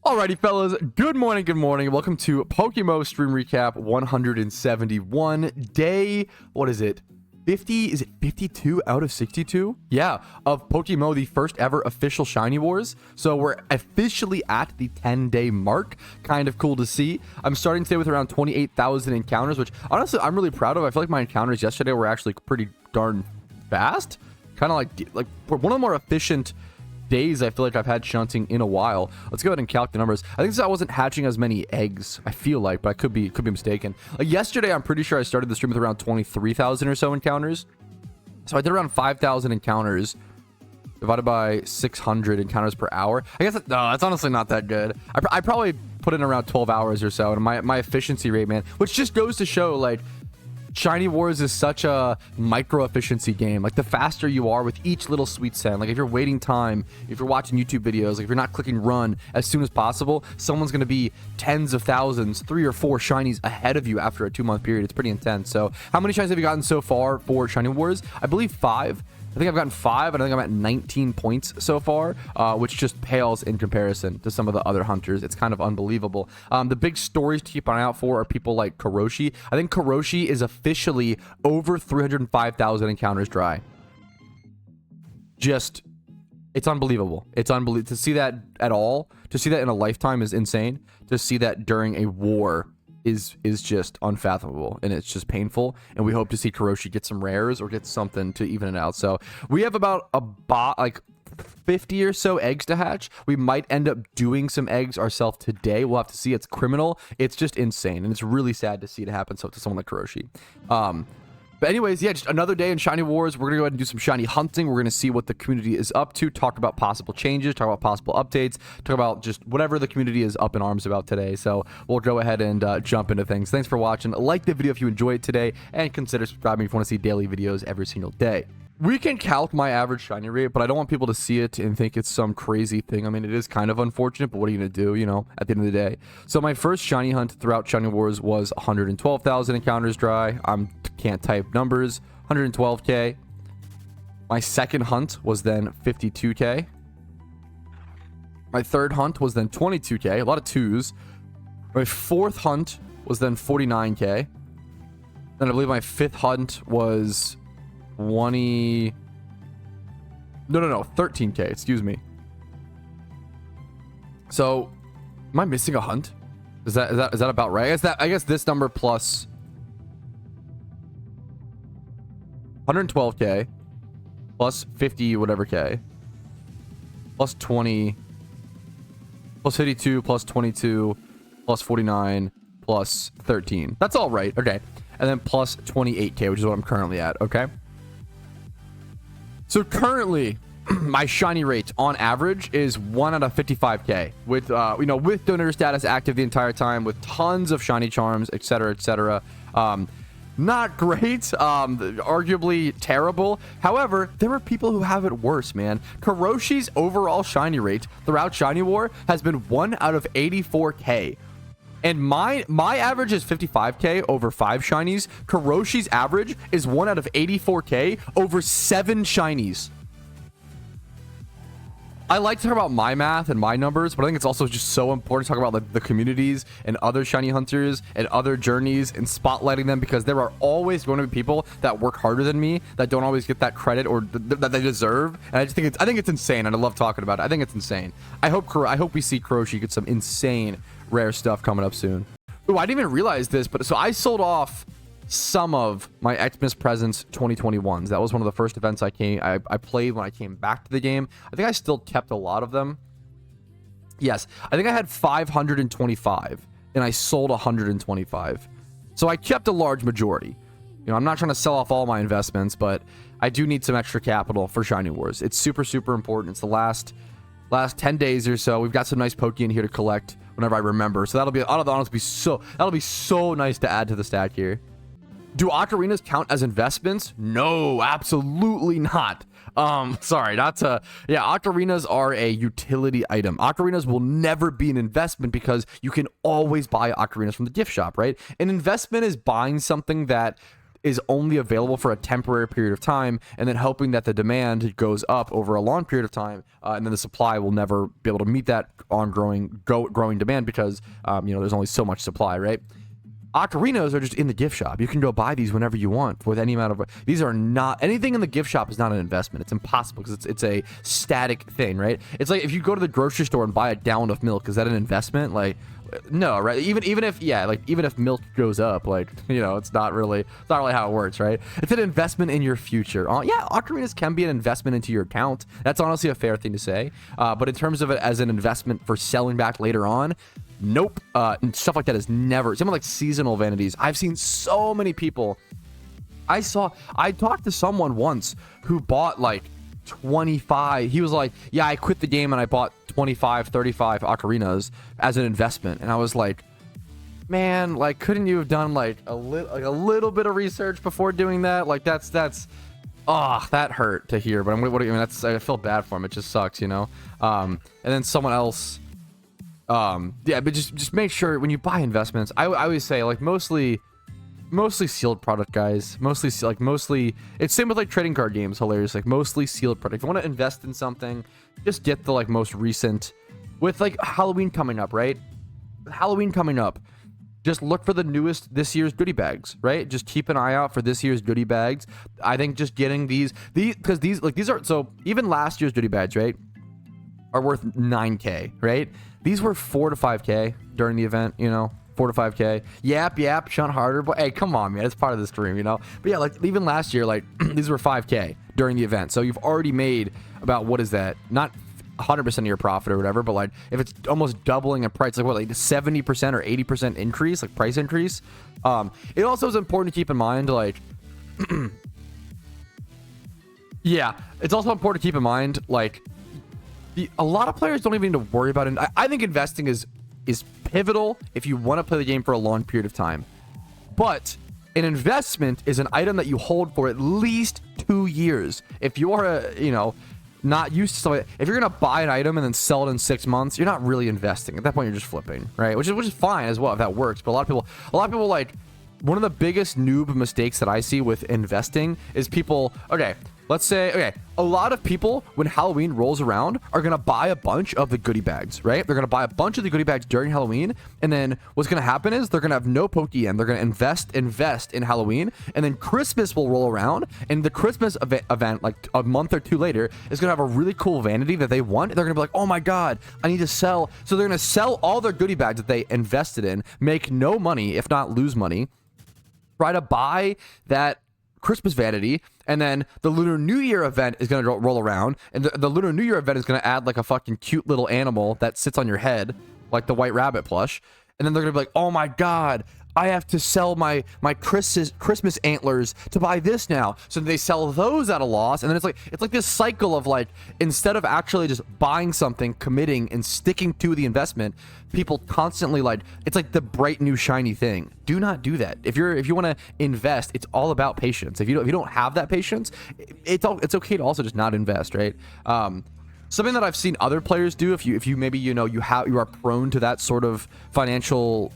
Alrighty, fellas. Good morning. Welcome to PokeMMO Stream Recap 171. Day, what is it? 50? Is it 52 out of 62? Yeah, of PokeMMO, the first ever official Shiny Wars. So we're officially at the 10-day mark. Kind of cool to see. I'm starting today with around 28,000 encounters, which honestly I'm really proud of. I feel like my encounters yesterday were actually pretty darn fast. Kind of like one of the more efficient days I feel like I've had shunting in a while. Let's go ahead and calc the numbers. I think I wasn't hatching as many eggs, I feel like, but I could be mistaken. Like yesterday, I'm pretty sure I started the stream with around 23,000 or so encounters. So I did around 5,000 encounters divided by 600 encounters per hour. I guess no, that's honestly not that good. I probably put in around 12 hours or so, and my efficiency rate, man, which just goes to show, like, Shiny Wars is such a micro efficiency game. Like, the faster you are with each little sweet send, like if you're waiting time, if you're watching YouTube videos, like if you're not clicking run as soon as possible, someone's going to be tens of thousands, 3 or 4 shinies ahead of you after a 2-month period. It's pretty intense. So how many shinies have you gotten so far for Shiny Wars? I believe 5. I think I've gotten 5, and I think I'm at 19 points so far, which just pales in comparison to some of the other hunters. It's kind of unbelievable. The big stories to keep an eye out for are people like Karoshi. I think Karoshi is officially over 305,000 encounters dry. Just, it's unbelievable. It's unbelievable. To see that at all, to see that in a lifetime is insane. To see that during a war is just unfathomable, and it's just painful, and we hope to see Karoshi get some rares or get something to even it out. So we have about like 50 or so eggs to hatch. We might end up doing some eggs ourselves today. We'll have to see. It's criminal. It's just insane, and it's really sad to see it happen to someone like Karoshi. But anyways, yeah, just another day in Shiny Wars. We're going to go ahead and do some shiny hunting. We're going to see what the community is up to, talk about possible changes, talk about possible updates, talk about just whatever the community is up in arms about today. So we'll go ahead and jump into things. Thanks for watching. Like the video if you enjoyed it today, and consider subscribing if you want to see daily videos every single day. We can calc my average shiny rate, but I don't want people to see it and think it's some crazy thing. I mean, it is kind of unfortunate, but what are you going to do, you know, at the end of the day? So my first shiny hunt throughout Shiny Wars was 112,000 encounters dry. I can't type numbers. 112k. My second hunt was then 52k. My third hunt was then 22k. A lot of 2s. My fourth hunt was then 49k. Then I believe my fifth hunt was 13k, excuse me. So am I missing a hunt? Is that about right? I guess this number plus 112k plus 50 whatever k plus 20 plus 52 plus 22 plus 49 plus 13. That's all right. Okay. And then plus 28k, which is what I'm currently at. Okay. So currently, my shiny rate on average is 1 out of 55k, with with donor status active the entire time, with tons of shiny charms, etc., etc. Not great, arguably terrible. However, there are people who have it worse, man. Karoshi's overall shiny rate throughout Shiny War has been 1 out of 84k. And my average is 55k over 5 shinies. Karoshi's average is 1 out of 84k over 7 shinies. I like to talk about my math and my numbers, but I think it's also just so important to talk about like the communities and other shiny hunters and other journeys and spotlighting them, because there are always going to be people that work harder than me that don't always get that credit or that they deserve. And I think it's insane, and I love talking about it. I think it's insane. I hope we see Karoshi get some insane rare stuff coming up soon. Oh, I didn't even realize this, but so I sold off some of my Xmas Presents 2021s. That was one of the first events I played when I came back to the game. I think I still kept a lot of them. Yes, I think I had 525 and I sold 125. So I kept a large majority. You know, I'm not trying to sell off all my investments, but I do need some extra capital for Shiny Wars. It's super, super important. It's the last 10 days or so. We've got some nice Pokeyen here to collect whenever I remember. So that'll be so nice to add to the stack here. Do ocarinas count as investments? No, absolutely not. Sorry, not to. Yeah, ocarinas are a utility item. Ocarinas will never be an investment because you can always buy ocarinas from the gift shop, right? An investment is buying something that is only available for a temporary period of time, and then hoping that the demand goes up over a long period of time, and then the supply will never be able to meet that growing demand because you know, there's only so much supply, right? Ocarinas are just in the gift shop. You can go buy these whenever you want with any amount of. These are not, anything in the gift shop is not an investment. It's impossible because it's a static thing, right? It's like if you go to the grocery store and buy a gallon of milk, is that an investment? Like, no, right? Even if, yeah, like even if milk goes up, like, you know, it's not really how it works, right? It's an investment in your future. Yeah, ocarinas can be an investment into your account. That's honestly a fair thing to say. But in terms of it as an investment for selling back later on, nope. Stuff like that is never. Something like seasonal vanities. I've seen so many people. I talked to someone once who bought like 25. He was like, yeah, I quit the game and I bought 25, 35 ocarinas as an investment. And I was like, man, like, couldn't you have done like a little bit of research before doing that? Like, that's that hurt to hear. But I feel bad for him. It just sucks, you know. And then someone else. Yeah, but just make sure when you buy investments, I always say, like, mostly sealed product, guys. Mostly it's same with like trading card games. Hilarious. Like, mostly sealed product. If you want to invest in something, just get the like most recent. With like Halloween coming up, right? Halloween coming up, just look for the newest this year's goodie bags, right? Just keep an eye out for this year's goodie bags. I think just getting these because these are, so even last year's goodie bags, right, are worth 9K, right? These were 4 to 5K during the event, you know, 4 to 5K. Yap, shunt harder, but hey, come on, man, it's part of the stream, you know. But yeah, like even last year, like these were 5K during the event, so you've already made about, what is that? Not 100% of your profit or whatever, but like if it's almost doubling in price, like what, like 70% or 80% increase, like price increase. It also is important to keep in mind, like, yeah, it's also important to keep in mind, like, a lot of players don't even need to worry about it. I think investing is pivotal if you want to play the game for a long period of time. But an investment is an item that you hold for at least 2 years. If you are, you know, not used to something, if you're gonna buy an item and then sell it in 6 months, you're not really investing. At that point, you're just flipping, right? Which is fine as well if that works. But a lot of people like, one of the biggest noob mistakes that I see with investing is people, okay, let's say, okay, a lot of people, when Halloween rolls around, are going to buy a bunch of the goodie bags, right? They're going to buy a bunch of the goodie bags during Halloween, and then what's going to happen is they're going to have no Pokeyen. They're going to invest in Halloween, and then Christmas will roll around, and the Christmas event, like a month or two later, is going to have a really cool vanity that they want. They're going to be like, oh my god, I need to sell. So they're going to sell all their goodie bags that they invested in, make no money, if not lose money, try to buy that Christmas vanity, and then the Lunar New Year event is going to roll around, and the Lunar New Year event is going to add like a fucking cute little animal that sits on your head, like the White Rabbit plush, and then they're going to be like, oh my god, I have to sell my Christmas antlers to buy this now. So they sell those at a loss, and then it's like this cycle of, like, instead of actually just buying something, committing, and sticking to the investment, people constantly, like, it's like the bright new shiny thing. Do not do that. If you want to invest, it's all about patience. If you don't have that patience, it's okay to also just not invest, right? Something that I've seen other players do, if you maybe, you know, you are prone to that sort of financial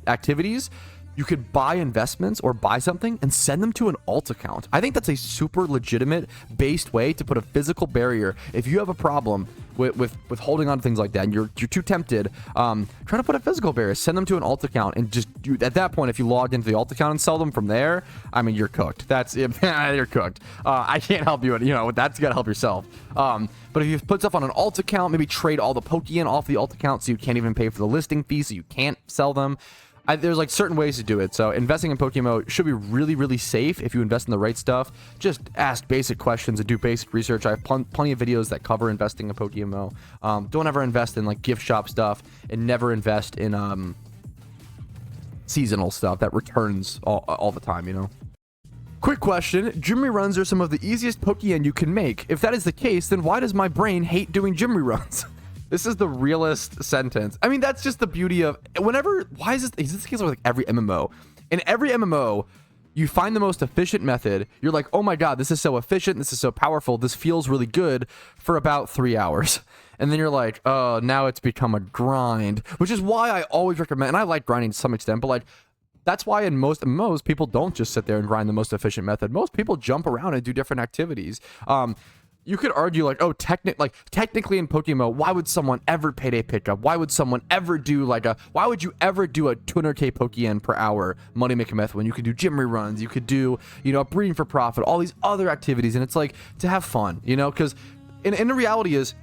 activities, you could buy investments or buy something and send them to an alt account. I think that's a super legitimate based way to put a physical barrier. If you have a problem with holding on to things like that and you're too tempted, try to put a physical barrier, send them to an alt account, and just at that point, if you logged into the alt account and sell them from there, I mean, you're cooked. That's it. You're cooked. I can't help you. You know, that's, you gotta help yourself. But if you put stuff on an alt account, maybe trade all the Pokeyen off the alt account so you can't even pay for the listing fee, so you can't sell them. There's like certain ways to do it. So investing in PokeMMO should be really, really safe if you invest in the right stuff. Just ask basic questions and do basic research. I have plenty of videos that cover investing in PokeMMO. Don't ever invest in like gift shop stuff, and never invest in seasonal stuff that returns all the time, you know? Quick question, gym reruns are some of the easiest Pokeyen you can make. If that is the case, then why does my brain hate doing gym reruns? This is the realest sentence. I mean, that's just the beauty of why is this the case with like every MMO? In every MMO, you find the most efficient method. You're like, oh my god, this is so efficient, this is so powerful, this feels really good for about 3 hours. And then you're like, oh, now it's become a grind, which is why I always recommend, and I like grinding to some extent, but like, That's why in most MMOs, people don't just sit there and grind the most efficient method. Most people jump around and do different activities. You could argue like, oh, technically in PokeMMO, why would someone ever payday pickup? Why would someone ever do why would you ever do a 200k Pokeyen per hour money making method when you could do gym reruns, you could do, breeding for profit, all these other activities, and it's like to have fun, because in the reality is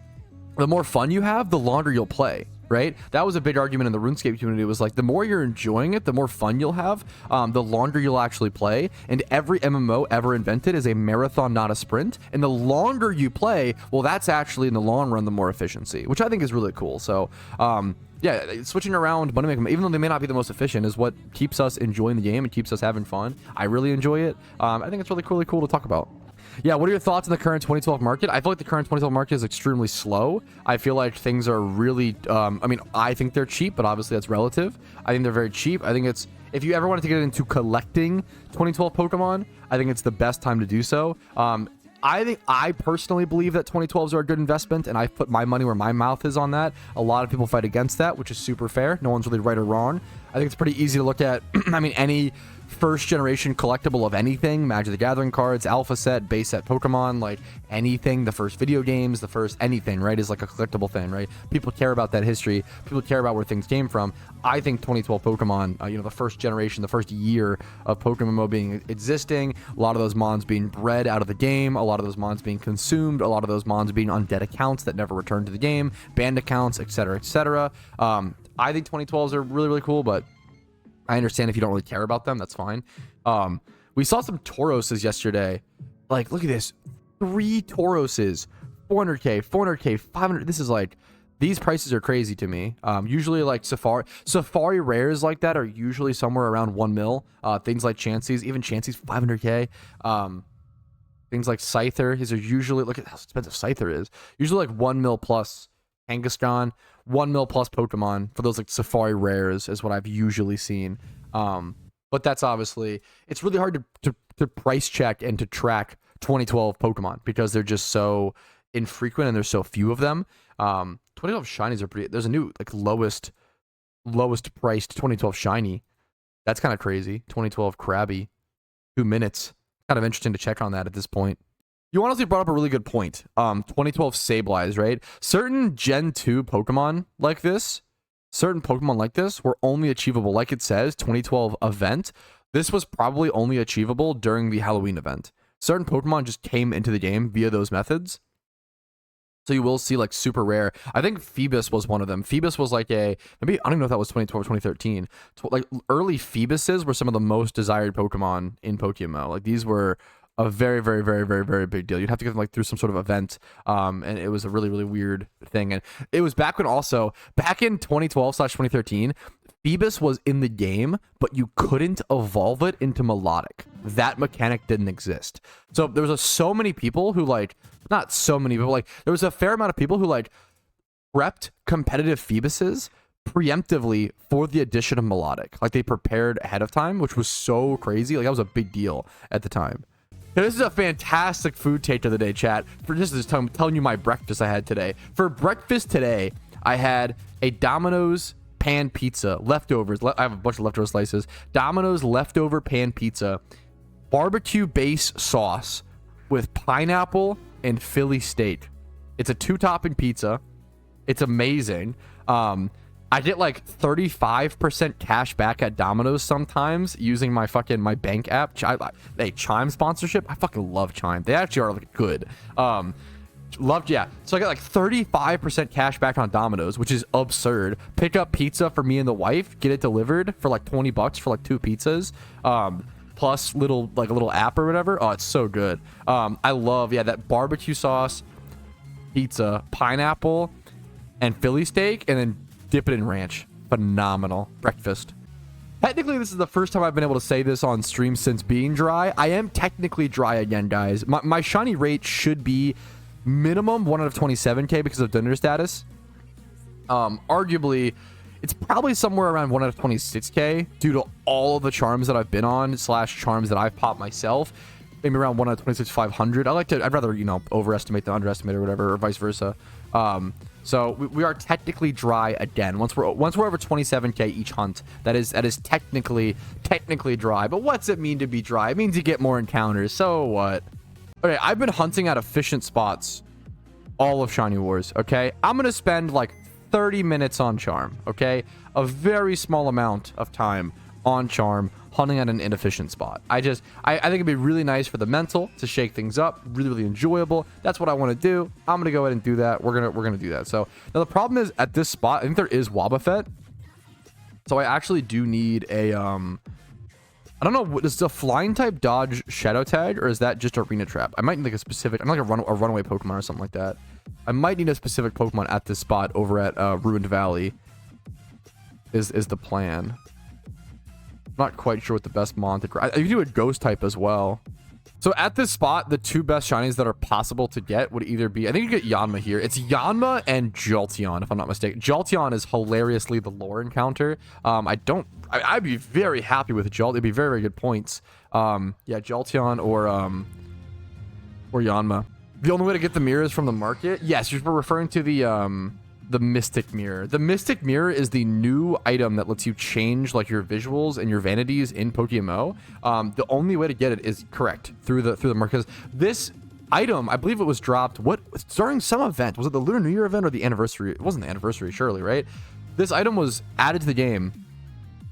the more fun you have, the longer you'll play. Right? That was a big argument in the RuneScape community. It was like, the more you're enjoying it, the more fun you'll have, the longer you'll actually play. And every MMO ever invented is a marathon, not a sprint. And the longer you play, well, that's actually in the long run, the more efficiency, which I think is really cool. So, yeah, switching around money making, even though they may not be the most efficient, is what keeps us enjoying the game and keeps us having fun. I really enjoy it. I think it's really cool to talk about. Yeah, what are your thoughts on the current 2012 market? I feel like the current 2012 market is extremely slow. I feel like things are really, I think they're cheap, but obviously that's relative. I think they're very cheap. I think it's, if you ever wanted to get into collecting 2012 Pokemon, I think it's the best time to do so. I personally believe that 2012s are a good investment, and I put my money where my mouth is on that. A lot of people fight against that, which is super fair. No one's really right or wrong. I think it's pretty easy to look at, any first generation collectible of anything, Magic the Gathering cards, alpha set, base set Pokemon, like anything, the first video games, the first anything, right, is like a collectible thing, right? People care about that history. People care about where things came from. I think 2012 Pokemon, the first generation, the first year of PokeMMO being existing, a lot of those Mons being bred out of the game, a lot of those Mons being consumed, a lot of those Mons being on dead accounts that never returned to the game, banned accounts, etc., etc. I think 2012s are really, really cool, but I understand if you don't really care about them, that's fine. We saw some Tauroses yesterday. Like, look at this. 3 Tauroses. 400k, 400k, 500. This is like, these prices are crazy to me. Usually like Safari rares like that are usually somewhere around 1 mil. Things like Chanseys, even Chanseys 500k. Things like Scyther, these are usually, look at how expensive Scyther is. Usually like 1 mil plus. Kangaskhan, 1 mil plus Pokemon for those like Safari rares is what I've usually seen. But that's obviously, it's really hard to price check and to track 2012 Pokemon because they're just so infrequent and there's so few of them. 2012 shinies are pretty, there's a new like lowest priced 2012 shiny. That's kind of crazy. 2012 Krabby, 2 minutes. Kind of interesting to check on that at this point. You honestly brought up a really good point. 2012 Sableye, right? Certain Gen 2 Pokemon like this, were only achievable, like it says, 2012 event. This was probably only achievable during the Halloween event. Certain Pokemon just came into the game via those methods. So you will see like super rare. I think Phoebus was one of them. Phoebus was like maybe, I don't even know if that was 2012 or 2013. Like early Phoebuses were some of the most desired Pokemon in PokeMMO. Like these were a very, very, very, very, very big deal. You'd have to get them like through some sort of event, and it was a really, really weird thing. And it was back in 2012/2013, Phoebus was in the game, but you couldn't evolve it into Melodic. That mechanic didn't exist. So there was so many people who not so many people, there was a fair amount of people who prepped competitive Phoebuses preemptively for the addition of Melodic. Like they prepared ahead of time, which was so crazy. Like that was a big deal at the time. Now, this is a fantastic food take of the day, chat. For just telling you my breakfast I had today. For breakfast today, I had a Domino's pan pizza, leftovers. I have a bunch of leftover slices. Domino's leftover pan pizza, barbecue base sauce with pineapple and Philly steak. It's a 2-topping pizza. It's amazing. I get like 35% cash back at Domino's sometimes using my bank app. Hey, Chime sponsorship. I fucking love Chime. They actually are good. So I got like 35% cash back on Domino's, which is absurd. Pick up pizza for me and the wife, get it delivered for like $20 for like 2 pizzas. Plus a little app or whatever. Oh, it's so good. I love, that barbecue sauce, pizza, pineapple, and Philly steak, and then dip it in ranch. Phenomenal breakfast. Technically, this is the first time I've been able to say this on stream since being dry. I am technically dry again, guys. My shiny rate should be minimum 1 out of 27k because of dinner status. Arguably, it's probably somewhere around 1 out of 26k due to all of the charms that I've been on / charms that I've popped myself. Maybe around 1 out of 26,500. I'd rather, overestimate than underestimate or whatever, or vice versa. So we are technically dry again. Once we're over 27k each hunt, that is technically dry. But what's it mean to be dry? It means you get more encounters. So what? Okay, I've been hunting at efficient spots all of Shiny Wars. Okay, I'm gonna spend like 30 minutes on Charm. Okay, a very small amount of time on Charm, hunting at an inefficient spot. I think it'd be really nice for the mental to shake things up, really enjoyable. That's what I want to do. I'm gonna go ahead and do that. We're gonna do that. So now the problem is at this spot, I think there is Wobbuffet. So I actually do need a I don't know, is the flying type dodge Shadow Tag, or is that just Arena Trap? I might need like a specific, I'm like a runaway Pokemon or something like that. I might need a specific Pokemon at this spot over at Ruined Valley is the plan. Not quite sure what the best Mon to grab. You can do a ghost type as well. So at this spot, the two best shinies that are possible to get would either be, I think you get Yanma here. It's Yanma and Jolteon, if I'm not mistaken. Jolteon is hilariously the lore encounter. I'd be very happy with Jolteon. It'd be very good points. Yeah, Jolteon or Yanma. The only way to get the mirrors from the market? Yes, you're referring to the Mystic Mirror. The Mystic Mirror is the new item that lets you change like your visuals and your vanities in PokeMMO. The only way to get it is correct through the market. This item, I believe it was dropped during some event. Was it the Lunar New Year event or the anniversary? It wasn't the anniversary, surely, right? This item was added to the game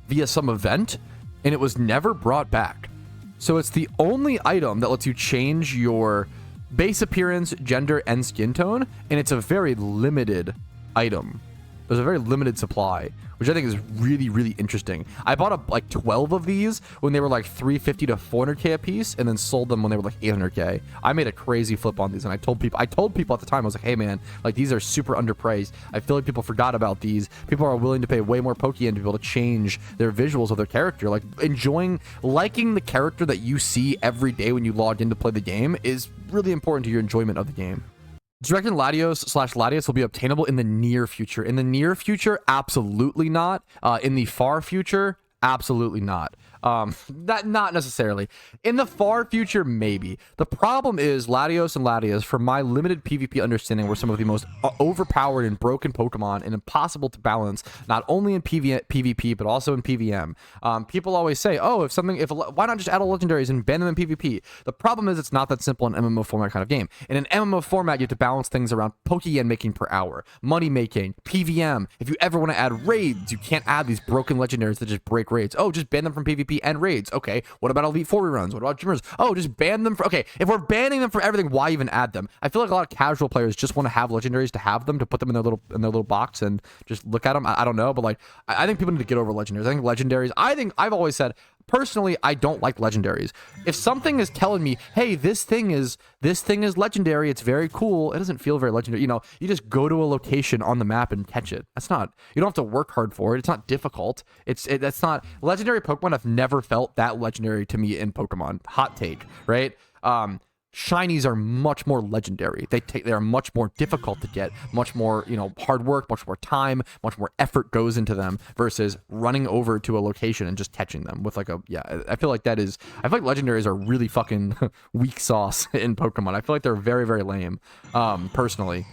via some event, and it was never brought back. So it's the only item that lets you change your base appearance, gender, and skin tone, and it's a very limited item. There's a very limited supply, which I think is really interesting. I bought like 12 of these when they were like 350 to 400k a piece, and then sold them when they were like 800k. I made a crazy flip on these, and I told people at the time, I was like, hey man, like these are super underpriced. I feel like people forgot about these. People are willing to pay way more Pokeyen to be able to change their visuals of their character. Like liking the character that you see every day when you log in to play the game is really important to your enjoyment of the game. Do you reckon Latios/Latias will be obtainable in the near future? In the near future, absolutely not. In the far future, absolutely not. Not necessarily. In the far future, maybe. The problem is Latios and Latias, from my limited PvP understanding, were some of the most overpowered and broken Pokemon and impossible to balance, not only in PvP, but also in PvM. People always say, oh, why not just add all legendaries and ban them in PvP? The problem is it's not that simple in an MMO format kind of game. In an MMO format, you have to balance things around Pokeyen making per hour, money making, PvM. If you ever want to add raids, you can't add these broken legendaries that just break raids. Oh, just ban them from PvP and raids. Okay, what about Elite 4 reruns? What about Gymmers? Oh, just ban them for... Okay, if we're banning them from everything, why even add them? I feel like a lot of casual players just want to have legendaries to have them, to put them in their little box and just look at them. I don't know, but like, I think people need to get over legendaries. I think legendaries... I've always said, personally, I don't like legendaries. If something is telling me, hey, this thing is legendary, it's very cool, it doesn't feel very legendary. You know, you just go to a location on the map and catch it. That's not... You don't have to work hard for it. It's not difficult. That's not... Legendary Pokemon have never felt that legendary to me in Pokemon. Hot take, right? Shinies are much more legendary. They are much more difficult to get, much more, hard work, much more time, much more effort goes into them versus running over to a location and just catching them with like I feel like legendaries are really fucking weak sauce in Pokemon. I feel like they're very, very lame, personally.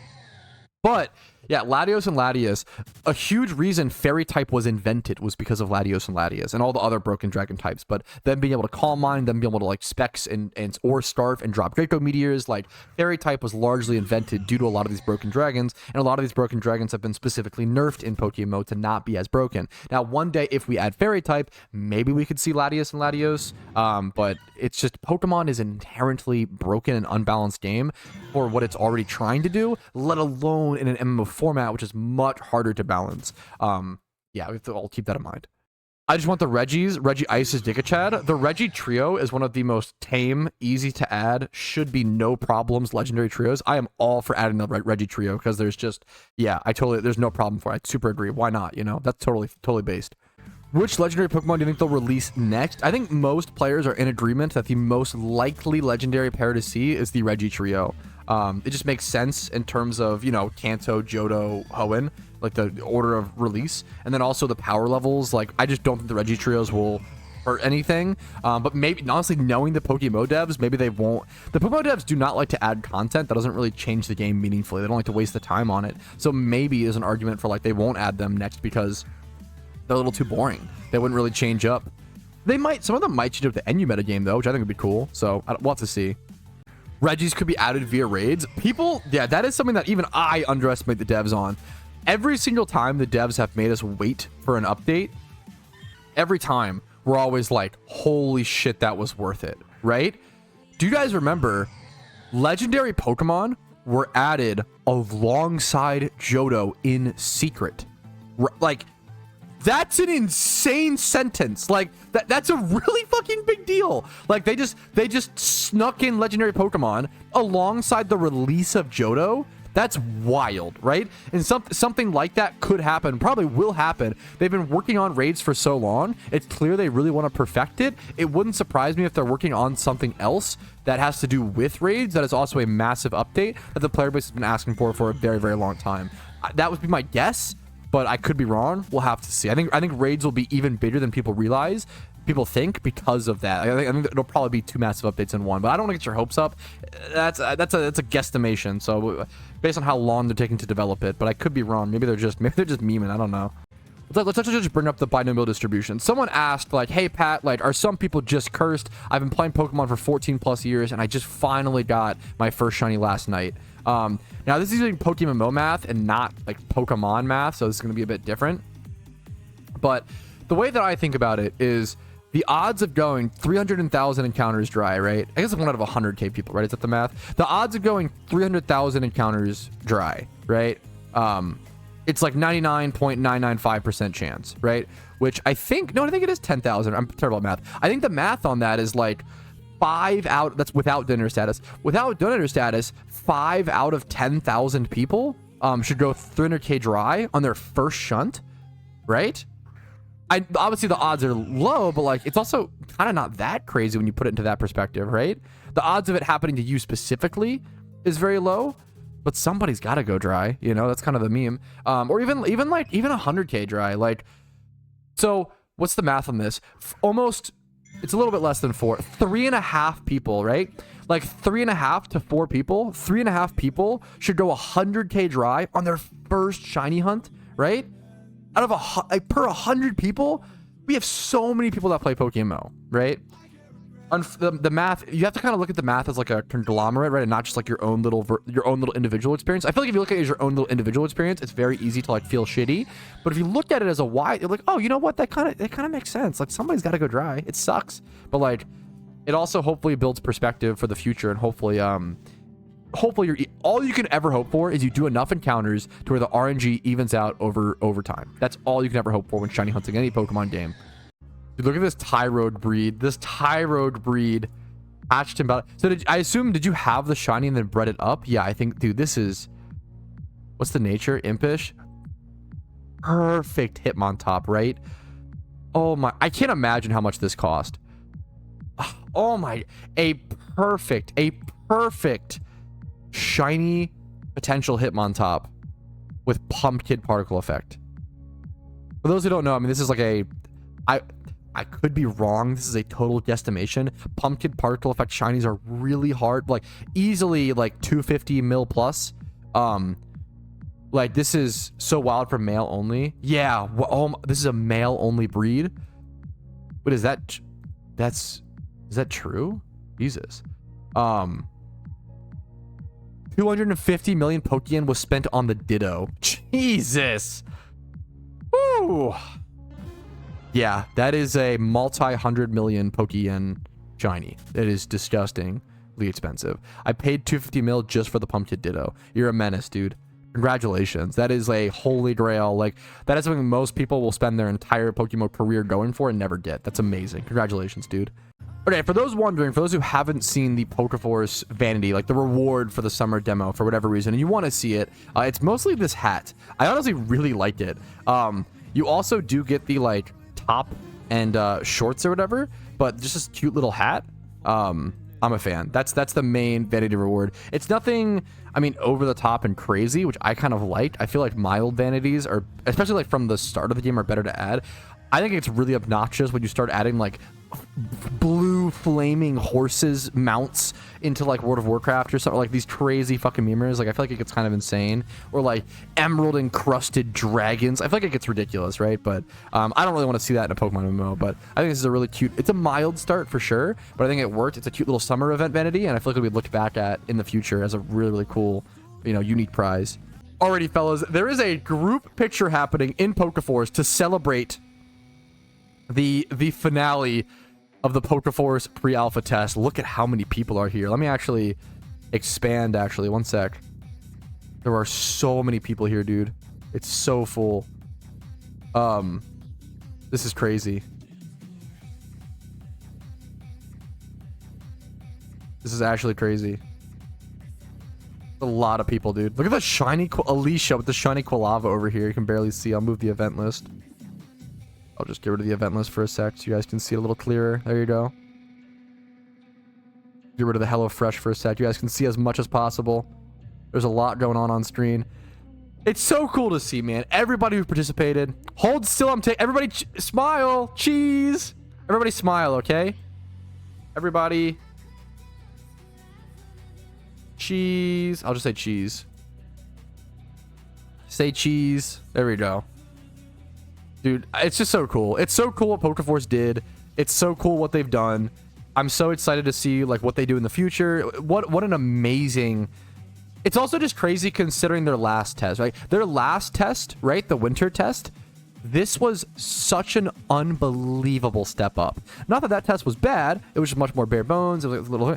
But yeah, Latios and Latias, a huge reason Fairy type was invented was because of Latios and Latias and all the other broken dragon types. But them being able to Calm Mind, them being able to like Specs and or Starve and drop Draco Meteors, like Fairy type was largely invented due to a lot of these broken dragons, and a lot of these broken dragons have been specifically nerfed in PokeMMO to not be as broken. Now, one day if we add Fairy type, maybe we could see Latias and Latios, but it's just Pokemon is an inherently broken and unbalanced game for what it's already trying to do, let alone in an MMO format, which is much harder to balance. Yeah, we have to all keep that in mind. I just want the Regis. Reggie Ice's Digachad. The Reggie trio is one of the most tame, easy to add, should be no problems legendary trios. I am all for adding the Reggie trio because there's just, there's no problem for it. I super agree. Why not? That's totally based. Which legendary Pokemon do you think they'll release next? I think most players are in agreement that the most likely legendary pair to see is the Reggie trio. It just makes sense in terms of, Kanto, Johto, Hoenn, like the order of release. And then also the power levels. Like, I just don't think the Reggie trios will hurt anything. But maybe, honestly, knowing the PokeMMO devs, maybe they won't. The PokeMMO devs do not like to add content that doesn't really change the game meaningfully. They don't like to waste the time on it. So maybe there's an argument for like they won't add them next because they're a little too boring. They wouldn't really change up. They might, some of them might change up the NU metagame though, which I think would be cool. So we'll have to see. Regis could be added via raids. People, yeah, that is something that even I underestimate the devs on. Every single time the devs have made us wait for an update, every time we're always like, holy shit, that was worth it, right? Do you guys remember legendary Pokemon were added alongside Johto in secret? Like, that's an insane sentence. Like that's a really fucking big deal. Like they just snuck in legendary Pokemon alongside the release of Johto. That's wild, right? And something like that could happen, probably will happen. They've been working on raids for so long. It's clear they really want to perfect it. It wouldn't surprise me if they're working on something else that has to do with raids. That is also a massive update that the player base has been asking for a very, very long time. That would be my guess, but I could be wrong. We'll have to see. I think raids will be even bigger than people realize. People think because of that. I think it'll probably be 2 massive updates in one, but I don't want to get your hopes up. That's a guesstimation. So based on how long they're taking to develop it, but I could be wrong. Maybe they're just memeing. I don't know. Let's actually just bring up the binomial distribution. Someone asked like, hey Pat, like, are some people just cursed? I've been playing Pokemon for 14 plus years and I just finally got my first shiny last night. Now this is using PokeMMO math and not like Pokemon math, so this is going to be a bit different. But the way that I think about it is the odds of going 300,000 encounters dry, right? I guess it's 1 out of 100k people, right? Is that the math? The odds of going 300,000 encounters dry, right? It's like 99.995% chance, right? Which I think it is 10,000. I'm terrible at math. I think the math on that is like 5 out, that's without donor status. Without donor status, 5 out of 10,000 people should go 300k dry on their first shunt, right? Obviously the odds are low, but like it's also kind of not that crazy when you put it into that perspective, right? The odds of it happening to you specifically is very low, but somebody's got to go dry, you know? That's kind of the meme. Or even 100k dry. Like, so what's the math on this? Almost, it's a little bit less than 4. 3.5 people, right? Like 3.5 to 4 people. 3.5 people should go 100k dry on their first shiny hunt, right? Out of per 100 people, we have so many people that play PokeMMO, right? The math, you have to kind of look at the math as like a conglomerate, right? And not just like your own little individual experience. I feel like if you look at it as your own little individual experience, it's very easy to like feel shitty. But if you look at it as a wide, you're like, oh, you know what? That kind of makes sense. Like somebody's got to go dry. It sucks, but like it also hopefully builds perspective for the future, and hopefully all you can ever hope for is you do enough encounters to where the RNG evens out over time. That's all you can ever hope for when shiny hunting any Pokemon game. Dude, look at this Tyrode breed. This Tyrode breed hatched him about. So did you have the shiny and then bred it up? Yeah, I think, dude, this is, what's the nature? Impish. Perfect Hitmontop, right? Oh my, I can't imagine how much this cost. Oh my, a perfect shiny potential Hitmontop with Pumpkin particle effect. For those who don't know, I mean, this is like I could be wrong. This is a total guesstimation. Pumpkin particle effect shinies are really hard, like easily like 250 mil plus. Like this is so wild for male only. Yeah. This is a male only breed. What is that? Is that true? Jesus. 250 million Pokeyen was spent on the Ditto. Jesus. Woo. Yeah, that is a multi-hundred million Pokeyen shiny. It is disgustingly expensive. I paid 250 mil just for the Pumpkin Ditto. You're a menace, dude. Congratulations. That is a holy grail. Like, that is something most people will spend their entire Pokemon career going for and never get. That's amazing. Congratulations, dude. Okay, for those wondering, for those who haven't seen the PokeForce Vanity, like the reward for the summer demo for whatever reason, and you want to see it, it's mostly this hat. I honestly really like it. You also do get the like top and shorts or whatever, but just this cute little hat. I'm a fan. That's the main Vanity reward. It's nothing, I mean, over the top and crazy, which I kind of like. I feel like mild vanities are, especially like from the start of the game, are better to add. I think it's really obnoxious when you start adding like blue flaming horses mounts into like World of Warcraft or something, like these crazy fucking memers. Like I feel like it gets kind of insane. Or like emerald encrusted dragons. I feel like it gets ridiculous, right? But I don't really want to see that in a Pokemon MMO. But I think this is a really cute, it's a mild start for sure, but I think it worked. It's a cute little summer event, Vanity, and I feel like it'll be looked back at in the future as a really, really cool, you know, unique prize. Alrighty, fellas, there is a group picture happening in PokeForce to celebrate the finale of the PokeForce pre-alpha test. Look at how many people are here. Let me actually expand, actually. One sec. There are so many people here, dude. It's so full. This is crazy. This is actually crazy. A lot of people, dude. Look at the shiny Alicia with the shiny Quilava over here. You can barely see. I'll move the event list. I'll just get rid of the event list for a sec so you guys can see it a little clearer. There you go. Get rid of the HelloFresh for a sec. You guys can see as much as possible. There's a lot going on screen. It's so cool to see, man. Everybody who participated. Hold still. I'm taking. Everybody smile. Cheese. Everybody smile, okay? Everybody. Cheese. I'll just say cheese. Say cheese. There we go. Dude, it's just so cool. It's so cool what PokeForce did. It's so cool what they've done. I'm so excited to see like what they do in the future. What an amazing... It's also just crazy considering their last test, right? Their last test, right? The winter test. This was such an unbelievable step up. Not that that test was bad. It was just much more bare bones. It was a little...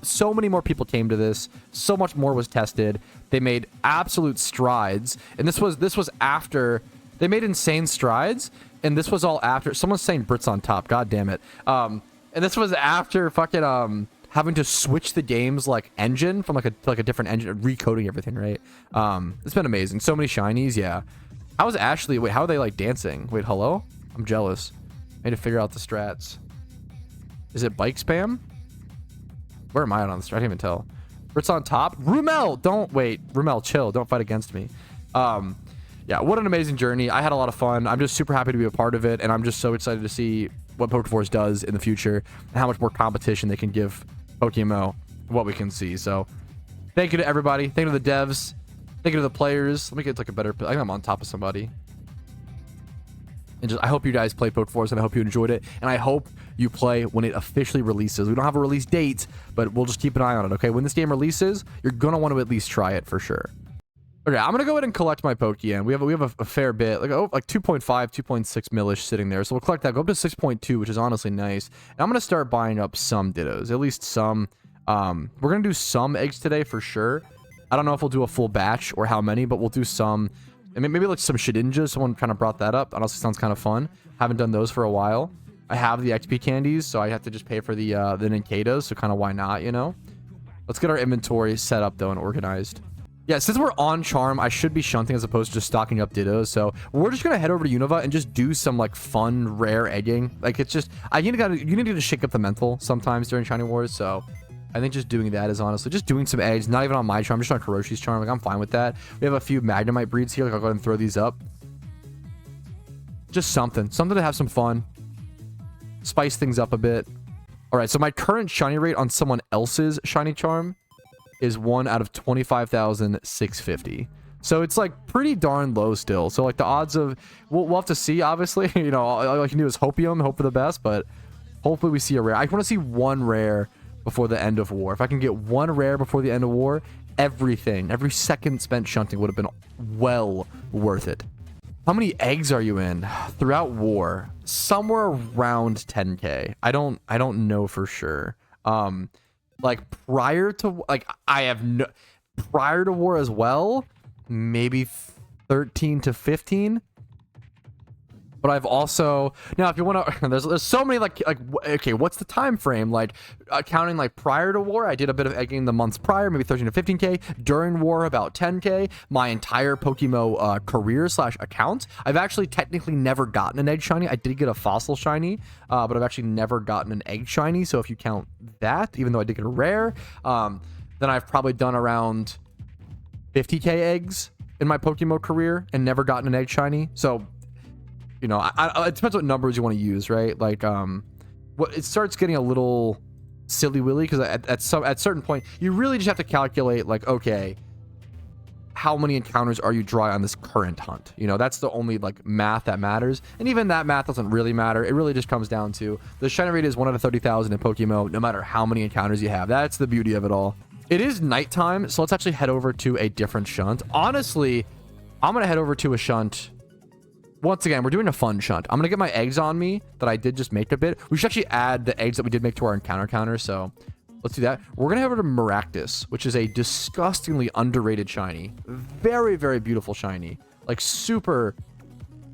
so many more people came to this. So much more was tested. They made absolute strides. And this was after... They made insane strides, and this was all after... Someone's saying Brits on top. God damn it. And this was after fucking having to switch the game's like engine from like a different engine, recoding everything, right? It's been amazing. So many shinies, yeah. How is Ashley? Wait, how are they like dancing? Wait, hello? I'm jealous. I need to figure out the strats. Is it bike spam? Where am I on the strat? I can't even tell. Brits on top. Rumel, don't wait. Rumel, chill. Don't fight against me. Yeah, what an amazing journey. I had a lot of fun. I'm just super happy to be a part of it, and I'm just so excited to see what PokeForce does in the future and how much more competition they can give PokeMMO, what we can see. So thank you to everybody. Thank you to the devs. Thank you to the players. Let me get like a better... I think I'm on top of somebody. And just I hope you guys played PokeForce, and I hope you enjoyed it, and I hope you play when it officially releases. We don't have a release date, but we'll just keep an eye on it, okay? When this game releases, you're going to want to at least try it for sure. Okay, I'm gonna go ahead and collect my Pokeyen. We have a fair bit, like 2.5, 2.6 millish sitting there. So we'll collect that, go up to 6.2, which is honestly nice. And I'm gonna start buying up some Dittos, at least some. We're gonna do some eggs today for sure. I don't know if we'll do a full batch or how many, but we'll do some. And maybe like some Shedinjas. Someone kind of brought that up. Honestly, sounds kind of fun. Haven't done those for a while. I have the XP candies, so I have to just pay for the Ninkados. So kind of why not, you know? Let's get our inventory set up though and organized. Yeah, since we're on Charm, I should be shunting as opposed to just stocking up Dittos. So we're just gonna head over to Unova and just do some like fun, rare egging. Like it's just, you need to shake up the mental sometimes during Shiny Wars. So I think just doing that is honestly just doing some eggs. Not even on my Charm, just on Kuroshi's Charm. Like I'm fine with that. We have a few Magnemite breeds here. Like I'll go ahead and throw these up. Just something to have some fun, spice things up a bit. All right, so my current shiny rate on someone else's shiny charm is 1 out of 25,650. So it's like pretty darn low still. So like the odds of, we'll have to see, obviously. You know, all I can do is hope for the best, but hopefully we see a rare. I want to see one rare before the end of war. If I can get one rare before the end of war, every second spent shunting would have been well worth it. How many eggs are you in throughout war? Somewhere around 10k. I don't know for sure. Like prior to, like I have no, prior to war as well, maybe 13 to 15. But I've also, now if you want to, there's so many like okay, what's the time frame? Like counting like prior to war, I did a bit of egging the months prior, maybe 13 to 15k. During war, about 10k. My entire PokeMMO career / account, I've actually technically never gotten an egg shiny. I did get a fossil shiny, but I've actually never gotten an egg shiny. So if you count that, even though I did get a rare, then I've probably done around 50k eggs in my PokeMMO career and never gotten an egg shiny. So you know, it depends what numbers you want to use, right? Like, what it starts getting a little silly willy, because at certain point you really just have to calculate, like, okay, how many encounters are you dry on this current hunt? You know, that's the only like math that matters, and even that math doesn't really matter. It really just comes down to the shiny rate is 1 out of 30,000 in PokeMMO, no matter how many encounters you have. That's the beauty of it all. It is nighttime, so let's actually head over to a different shunt. Honestly, I'm gonna head over to a shunt. Once again, we're doing a fun shunt. I'm gonna get my eggs on me that I did just make a bit. We should actually add the eggs that we did make to our encounter counter, so let's do that. We're gonna head over to Maractus, which is a disgustingly underrated shiny. Very, very beautiful shiny. Like, super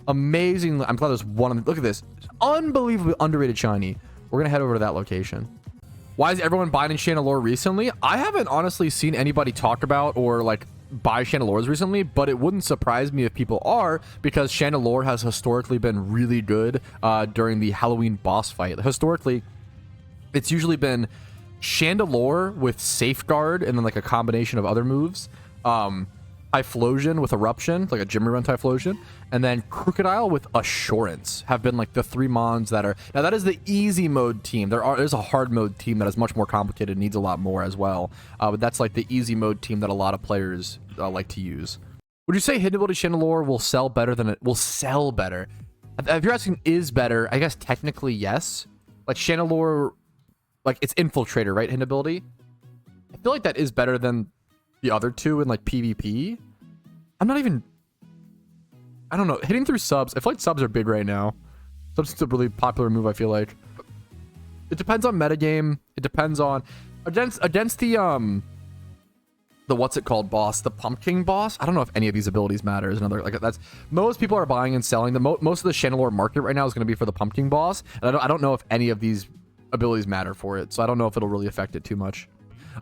amazing. I'm glad there's one. Look at this. Unbelievably underrated shiny. We're gonna head over to that location. Why is everyone buying Chandelure recently? I haven't honestly seen anybody talk about or like buy Chandelures recently, but it wouldn't surprise me if people are, because Chandelure has historically been really good during the Halloween boss fight. Historically, it's usually been Chandelure with Safeguard and then like a combination of other moves. Typhlosion with Eruption, like a Jimmy Run Typhlosion, and then Crocodile with Assurance have been like the 3 mons that are. Now that is the easy mode team. There's a hard mode team that is much more complicated, needs a lot more as well. But that's like the easy mode team that a lot of players like to use. Would you say hidden ability Chandelure will sell better than it will sell better? If you're asking is better, I guess technically yes. Like Chandelure, like it's Infiltrator, right? Hidden ability. I feel like that is better than the other two in like PvP. I'm not even, I don't know, hitting through subs. I feel like subs are big right now. Subs is a really popular move, I feel like. It depends on metagame. It depends on against the what's it called boss, the Pumpkin boss. I don't know if any of these abilities matter. Is another, like, that's most people are buying and selling. Most of the Chandelure market right now is going to be for the Pumpkin boss, and I don't know if any of these abilities matter for it, so I don't know if it'll really affect it too much.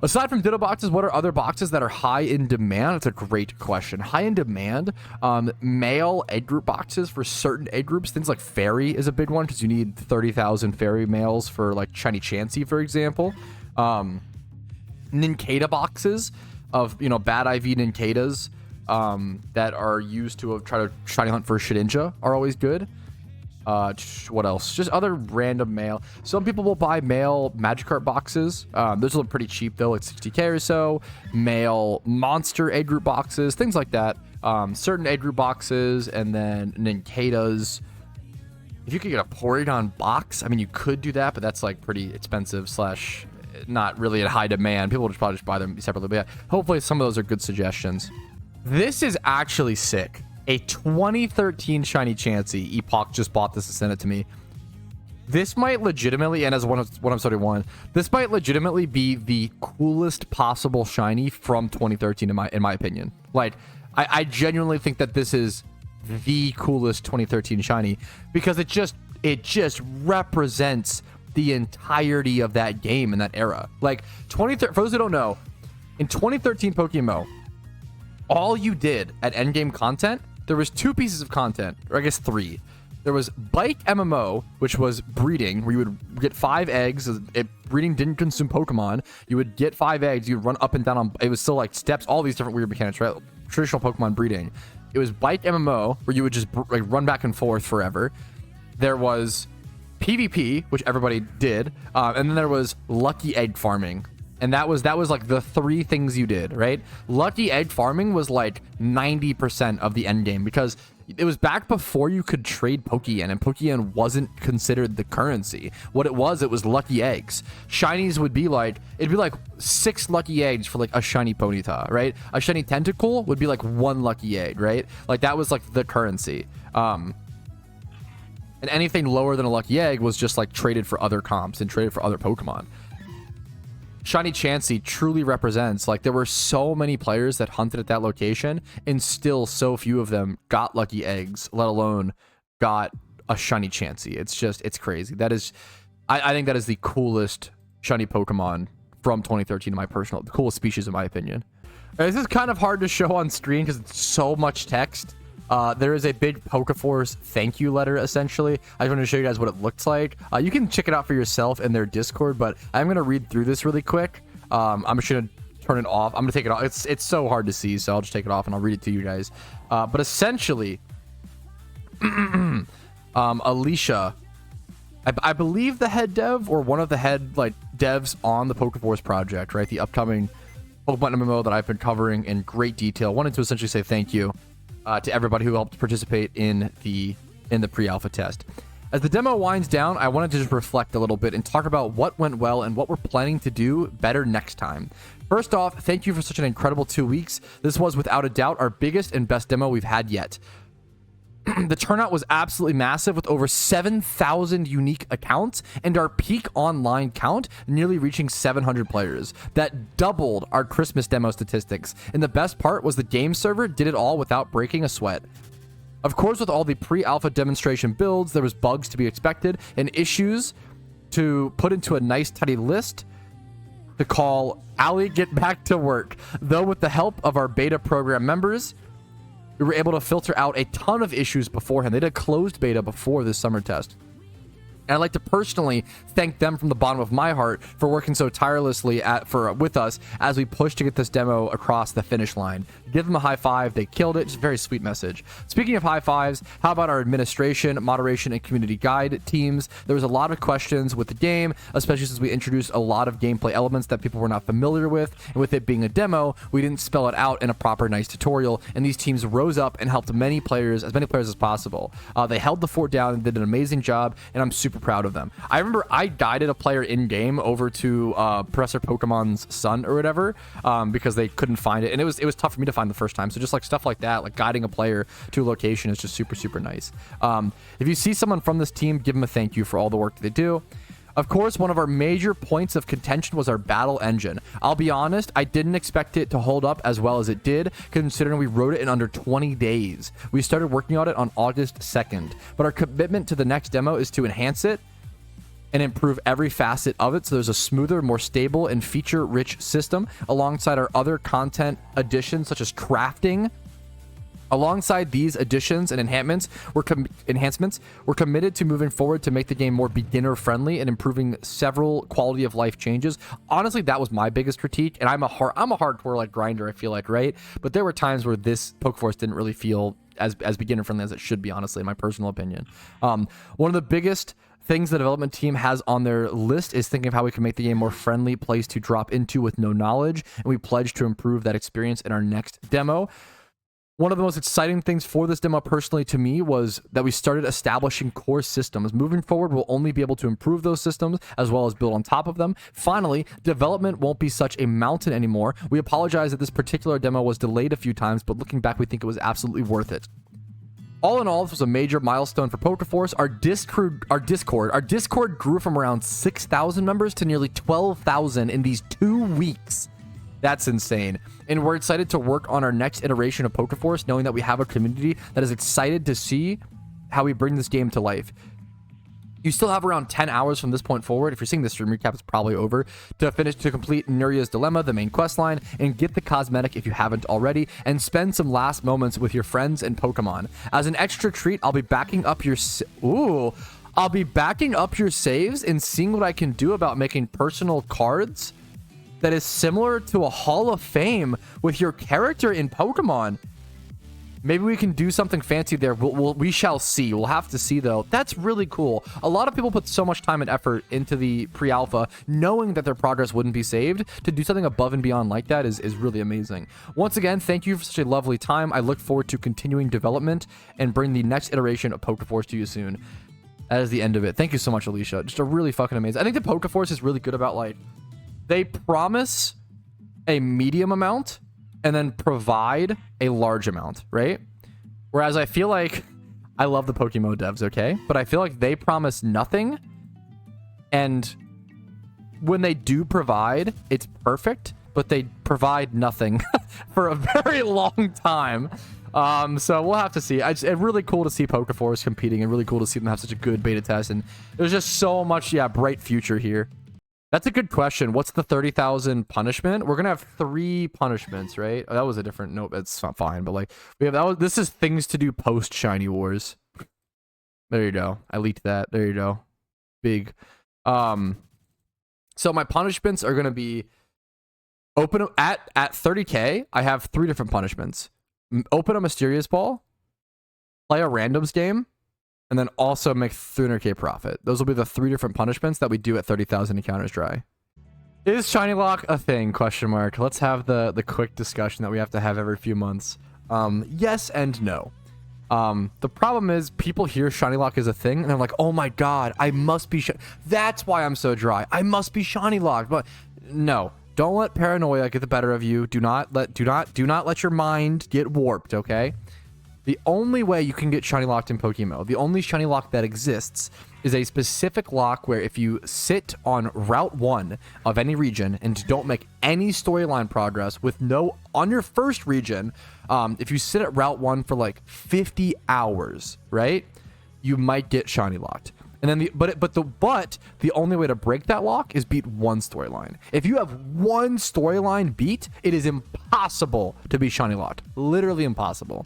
Aside from Ditto boxes, what are other boxes that are high in demand? It's a great question. High in demand, male egg group boxes for certain egg groups. Things like Fairy is a big one because you need 30,000 Fairy males for like Shiny Chansey, for example. Nincada boxes of, you know, bad IV Nincadas that are used to try to shiny hunt for Shedinja are always good. What else? Just other random mail. Some people will buy mail Magikarp boxes. Those are pretty cheap though, like 60k or so. Mail monster egg group boxes, things like that. Certain egg group boxes, and then Nincadas. If you could get a Porygon box, I mean, you could do that, but that's like pretty expensive slash not really in high demand. People will probably just buy them separately. But yeah, hopefully some of those are good suggestions. This is actually sick. A 2013 Shiny Chansey. Epoch just bought this and sent it to me. This might legitimately, and as one I'm starting one, this might legitimately be the coolest possible shiny from 2013 in my opinion. Like, I genuinely think that this is the coolest 2013 shiny because it just represents the entirety of that game in that era. Like, for those who don't know, in 2013 PokeMMO, all you did at endgame content, there was 2 pieces of content, or I guess 3. There was Bike MMO, which was breeding, where you would get 5 eggs. Breeding didn't consume Pokemon. You would get 5 eggs. You'd run up and down on. It was still like steps, all these different weird mechanics, right? Traditional Pokemon breeding. It was Bike MMO, where you would just like run back and forth forever. There was PvP, which everybody did, and then there was Lucky Egg farming. And that was like the 3 things you did, right? Lucky egg farming was like 90% of the end game because it was back before you could trade Pokeyen, and Pokeyen wasn't considered the currency. What it was lucky eggs. Shinies would be like, it'd be like 6 lucky eggs for like a shiny Ponyta, right? A shiny Tentacle would be like 1 lucky egg, right? Like that was like the currency. And anything lower than a lucky egg was just like traded for other comps and traded for other Pokemon. Shiny Chansey truly represents, like, there were so many players that hunted at that location and still so few of them got lucky eggs, let alone got a Shiny Chansey. It's crazy. That is, I think that is the coolest shiny Pokemon from 2013 the coolest species in my opinion. This is kind of hard to show on screen because it's so much text. There is a big PokeForce thank you letter, essentially. I just want to show you guys what it looks like. You can check it out for yourself in their Discord, but I'm going to read through this really quick. I'm just going to turn it off. I'm going to take it off. It's so hard to see, so I'll just take it off and I'll read it to you guys. But essentially, Alicia, I believe the head dev or one of the head like devs on the PokeForce project, right? The upcoming Pokemon MMO that I've been covering in great detail. Wanted to essentially say thank you to everybody who helped participate in the pre-alpha test. As the demo winds down, I wanted to just reflect a little bit and talk about what went well and what we're planning to do better next time. First off, thank you for such an incredible 2 weeks. This was without a doubt our biggest and best demo we've had yet. The turnout was absolutely massive with over 7,000 unique accounts and our peak online count nearly reaching 700 players. That doubled our Christmas demo statistics. And the best part was the game server did it all without breaking a sweat. Of course, with all the pre-alpha demonstration builds, there was bugs to be expected and issues to put into a nice tidy list to call Ali get back to work. Though with the help of our beta program members, we were able to filter out a ton of issues beforehand. They did a closed beta before this summer test. And I'd like to personally thank them from the bottom of my heart for working so tirelessly with us as we push to get this demo across the finish line. Give them a high five. They killed it. Just a very sweet message. Speaking of high fives, how about our administration, moderation, and community guide teams? There was a lot of questions with the game, especially since we introduced a lot of gameplay elements that people were not familiar with. And with it being a demo, we didn't spell it out in a proper nice tutorial. And these teams rose up and helped as many players as possible. They held the fort down and did an amazing job, and I'm super proud of them. I remember I guided a player in game over to Professor Pokemon's son or whatever because they couldn't find it, and it was tough for me to find the first time. So just like stuff like that, like guiding a player to a location is just super nice. If you see someone from this team, give them a thank you for all the work that they do. Of course, one of our major points of contention was our battle engine. I'll be honest, I didn't expect it to hold up as well as it did, considering we wrote it in under 20 days. We started working on it on August 2nd, but our commitment to the next demo is to enhance it and improve every facet of it so there's a smoother, more stable, and feature-rich system alongside our other content additions such as crafting. Alongside these additions and enhancements, we're committed to moving forward to make the game more beginner-friendly and improving several quality-of-life changes. Honestly, that was my biggest critique, and I'm a hardcore like grinder, I feel like, right? But there were times where this PokeForce didn't really feel as beginner-friendly as it should be, honestly, in my personal opinion. One of the biggest things the development team has on their list is thinking of how we can make the game more friendly place to drop into with no knowledge, and we pledge to improve that experience in our next demo. One of the most exciting things for this demo personally to me was that we started establishing core systems. Moving forward, we'll only be able to improve those systems as well as build on top of them. Finally, development won't be such a mountain anymore. We apologize that this particular demo was delayed a few times, but looking back, we think it was absolutely worth it. All in all, this was a major milestone for PokeForce. Our Discord grew from around 6,000 members to nearly 12,000 in these 2 weeks. That's insane. And we're excited to work on our next iteration of PokeForce, knowing that we have a community that is excited to see how we bring this game to life. You still have around 10 hours from this point forward. If you're seeing this stream recap, it's probably over, to complete Nuria's Dilemma, the main quest line, and get the cosmetic if you haven't already, and spend some last moments with your friends and Pokemon. As an extra treat, I'll be backing up your saves and seeing what I can do about making personal cards that is similar to a Hall of Fame with your character in Pokemon. Maybe we can do something fancy there. We shall see. We'll have to see, though. That's really cool. A lot of people put so much time and effort into the pre-alpha, knowing that their progress wouldn't be saved. To do something above and beyond like that is really amazing. Once again, thank you for such a lovely time. I look forward to continuing development and bring the next iteration of PokeForce to you soon. That is the end of it. Thank you so much, Alicia. Just a really fucking amazing. I think the PokeForce is really good about, like, they promise a medium amount and then provide a large amount, right? Whereas I feel like I love the PokeMMO devs, okay? But I feel like they promise nothing, and when they do provide, it's perfect, but they provide nothing for a very long time. So we'll have to see. It's really cool to see PokeForce competing, and really cool to see them have such a good beta test, and there's just so much, bright future here. That's a good question. What's the 30,000 punishment? We're gonna have 3 punishments, right? Oh, that was a different note. It's not fine, but like this is things to do post Shiny Wars. There you go. I leaked that. There you go. Big. So my punishments are gonna be open at 30K. I have 3 different punishments. Open a Mysterious Ball, play a randoms game, and then also make 300k profit. Those will be the 3 different punishments that we do at 30,000 encounters dry. Is shiny lock a thing? Question mark. Let's have the quick discussion that we have to have every few months. Yes and no. The problem is people hear shiny lock is a thing and they're like, oh my god, I must be that's why I'm so dry. I must be shiny locked. But no, don't let paranoia get the better of you. Do not let your mind get warped, okay? The only way you can get shiny locked in PokeMMO, the only shiny lock that exists, is a specific lock where if you sit on Route 1 of any region and don't make any storyline progress with no on your first region, if you sit at Route 1 for like 50 hours, right, you might get shiny locked. And then the only way to break that lock is beat one storyline. If you have one storyline beat, it is impossible to be shiny locked. Literally impossible.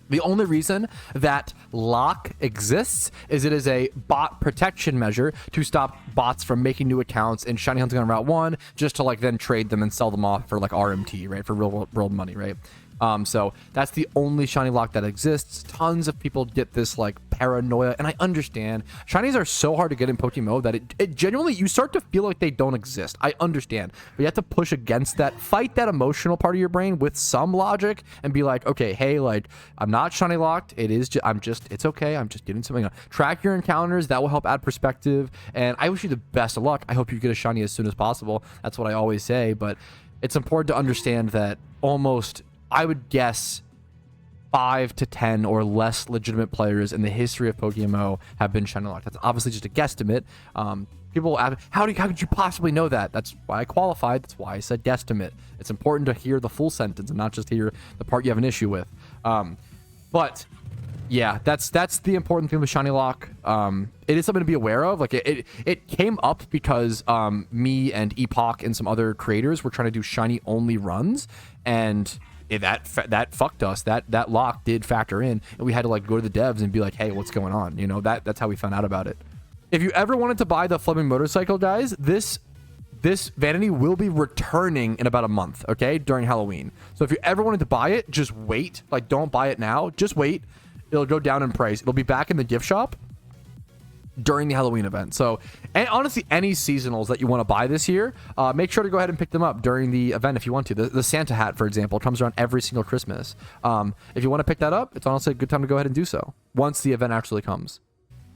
The only reason that lock exists is it is a bot protection measure to stop bots from making new accounts and shiny hunting on Route 1 just to like then trade them and sell them off for like RMT, right? For real world money, right? So that's the only shiny lock that exists. Tons of people get this like paranoia, and I understand. Shinies are so hard to get in PokeMMO that it genuinely, you start to feel like they don't exist. I understand, but you have to push against that, fight that emotional part of your brain with some logic and be like, okay, hey, like I'm not shiny locked. It is it's okay. I'm just getting something. Track your encounters. That will help add perspective. And I wish you the best of luck. I hope you get a shiny as soon as possible. That's what I always say, but it's important to understand that almost, I would guess 5 to 10 or less legitimate players in the history of PokeMMO have been shiny locked. That's obviously just a guesstimate. People ask, how could you possibly know that? That's why I qualified. That's why I said guesstimate. It's important to hear the full sentence and not just hear the part you have an issue with. But yeah, that's the important thing with shiny lock. It is something to be aware of. Like it came up because me and Epoch and some other creators were trying to do shiny only runs, and that fucked us. That lock did factor in, and we had to like go to the devs and be like, hey, what's going on? You know, that's how we found out about it. If you ever wanted to buy the flipping motorcycle, guys, this Vanity will be returning in about a month, okay, during Halloween. So if you ever wanted to buy it, just wait. Like, don't buy it now. Just wait. It'll go down in price. It'll be back in the gift shop during the Halloween event. So, and honestly, any seasonals that you want to buy this year, make sure to go ahead and pick them up during the event if you want to. The Santa hat, for example, comes around every single Christmas. If you want to pick that up, it's honestly a good time to go ahead and do so once the event actually comes.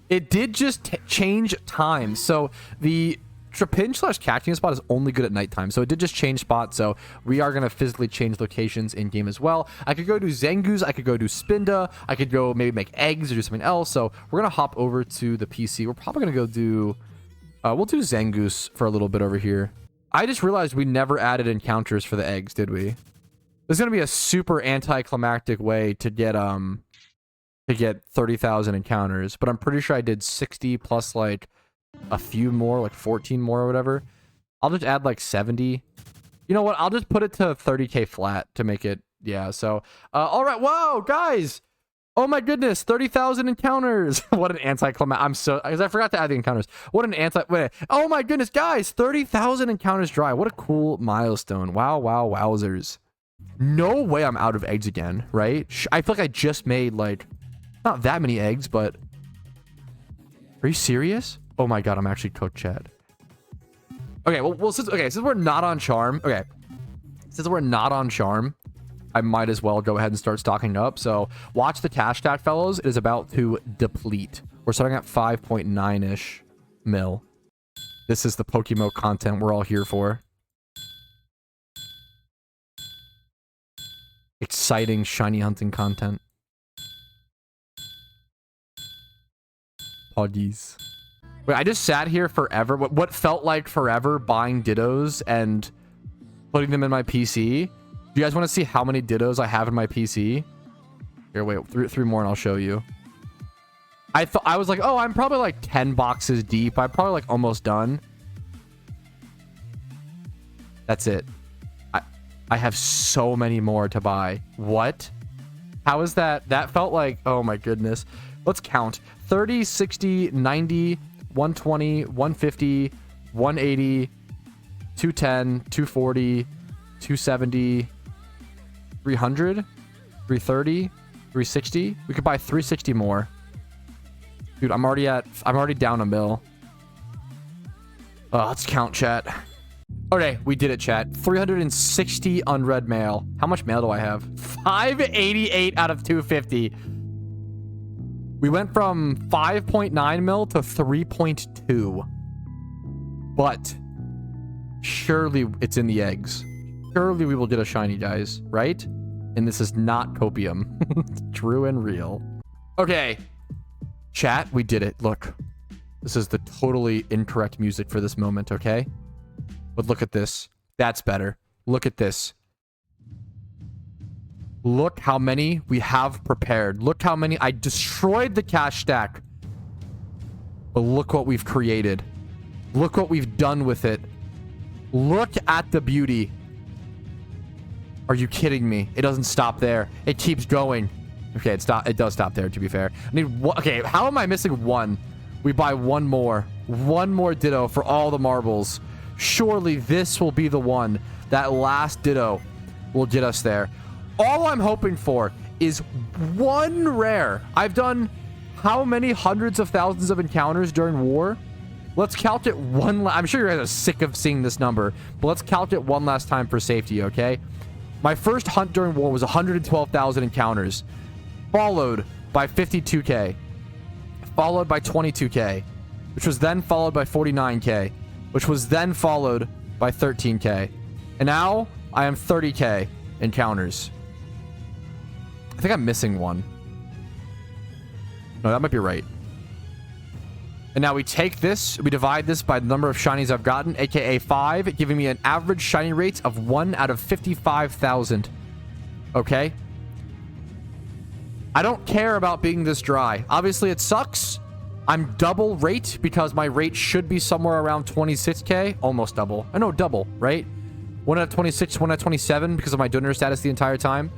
It did just change time. So the Trapinch/Cactus spot is only good at nighttime, so it did just change spots. So we are going to physically change locations in game as well. I could go do Zangoose, I could go do Spinda, I could go maybe make eggs or do something else. So we're going to hop over to the PC. We're probably going to go do we'll do Zangoose for a little bit over here. I just realized we never added encounters for the eggs, did we? This is going to be a super anticlimactic way to get 30,000 encounters, but I'm pretty sure I did 60 plus like a few more, like 14 more or whatever. I'll just add like 70. You know what? I'll just put it to 30k flat to make it. Yeah. So, all right. Whoa, guys. Oh my goodness. 30,000 encounters. What an anticlimax. I'm so, because I forgot to add the encounters. What an wait. Oh my goodness, guys. 30,000 encounters dry. What a cool milestone. Wow. Wow. Wowzers. No way I'm out of eggs again, right? I feel like I just made like not that many eggs, but are you serious? Oh my god, I'm actually cooked, chat. Okay, well since we're not on charm, I might as well go ahead and start stocking up. So watch the cash stack, fellows. It is about to deplete. We're starting at 5.9-ish mil. This is the PokeMMO content we're all here for. Exciting shiny hunting content. Poggies. Wait, I just sat here forever. What felt like forever buying Dittos and putting them in my PC. Do you guys want to see how many Dittos I have in my PC? Here, wait, three more and I'll show you. I was like, oh, I'm probably like 10 boxes deep. I'm probably like almost done. That's it. I have so many more to buy. What? How is that? That felt like, oh my goodness. Let's count. 30, 60, 90, 120, 150, 180, 210, 240, 270, 300, 330, 360. We could buy 360 more. Dude, I'm already down a mil. Let's count, chat. Okay, we did it, chat. 360 unread mail. How much mail do I have? 588 out of 250. We went from 5.9 mil to 3.2. But surely it's in the eggs. Surely we will get a shiny, guys, right? And this is not copium. True and real. Okay. Chat, we did it. Look. This is the totally incorrect music for this moment, okay? But look at this. That's better. Look at this. Look how many we have prepared. Look how many. I destroyed the cash stack. But look what we've created. Look what we've done with it. Look at the beauty. Are you kidding me? It doesn't stop there. It keeps going. Okay, it does stop there, to be fair. I need one. Okay, how am I missing one? We buy one more. One more Ditto for all the marbles. Surely this will be the one. That last Ditto will get us there. All I'm hoping for is one rare. I've done how many hundreds of thousands of encounters during war? Let's count it one. I'm sure you guys are sick of seeing this number, but let's count it one last time for safety, okay? My first hunt during war was 112,000 encounters, followed by 52K, followed by 22K, which was then followed by 49K, which was then followed by 13K. And now I am 30K encounters. I think I'm missing one. No, that might be right. And now we take this, we divide this by the number of shinies I've gotten, aka 5, giving me an average shiny rate of 1 out of 55,000. Okay? I don't care about being this dry. Obviously, it sucks. I'm double rate because my rate should be somewhere around 26K. Almost double. I know, double, right? 1 out of 26, 1 out of 27 because of my donor status the entire time.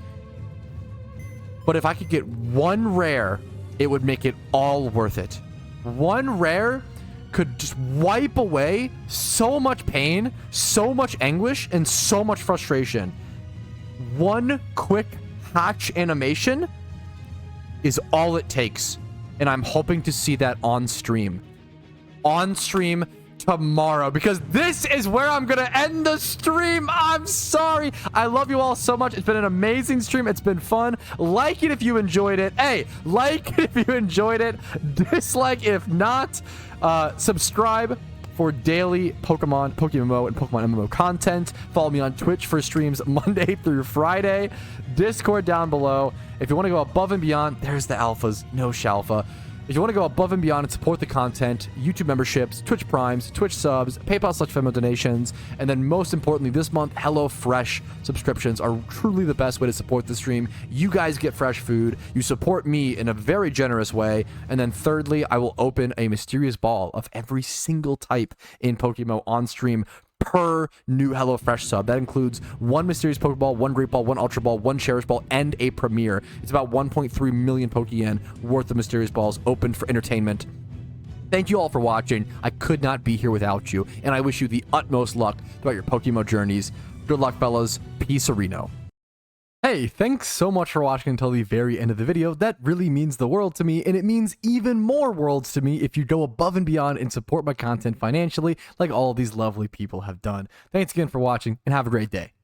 But if I could get one rare, it would make it all worth it. One rare could just wipe away so much pain, so much anguish, and so much frustration. One quick hatch animation is all it takes. And I'm hoping to see that on stream. On stream tomorrow. Because this is where I'm going to end the stream. I'm sorry. I love you all so much. It's been an amazing stream. It's been fun. Like it if you enjoyed it. Hey, like it if you enjoyed it. Dislike if not. Subscribe for daily Pokemon, PokeMMO, and Pokemon MMO content. Follow me on Twitch for streams Monday through Friday. Discord down below. If you want to go above and beyond, there's the alphas, no shalfa. If you want to go above and beyond and support the content, YouTube memberships, Twitch Primes, Twitch subs, PayPal/Venmo donations, and then most importantly this month, HelloFresh subscriptions are truly the best way to support the stream. You guys get fresh food, you support me in a very generous way, and then thirdly, I will open a mysterious ball of every single type in Pokemon on stream per new HelloFresh sub. That includes one mysterious Pokeball, one Great Ball, one Ultra Ball, one Cherish Ball, and a Premier. It's about 1.3 million Pokeyen worth of mysterious balls opened for entertainment. Thank you all for watching. I could not be here without you, and I wish you the utmost luck throughout your Pokemon journeys. Good luck, fellas. Peace, Reno. Hey, thanks so much for watching until the very end of the video. That really means the world to me, and it means even more worlds to me if you go above and beyond and support my content financially like all of these lovely people have done. Thanks again for watching, and have a great day.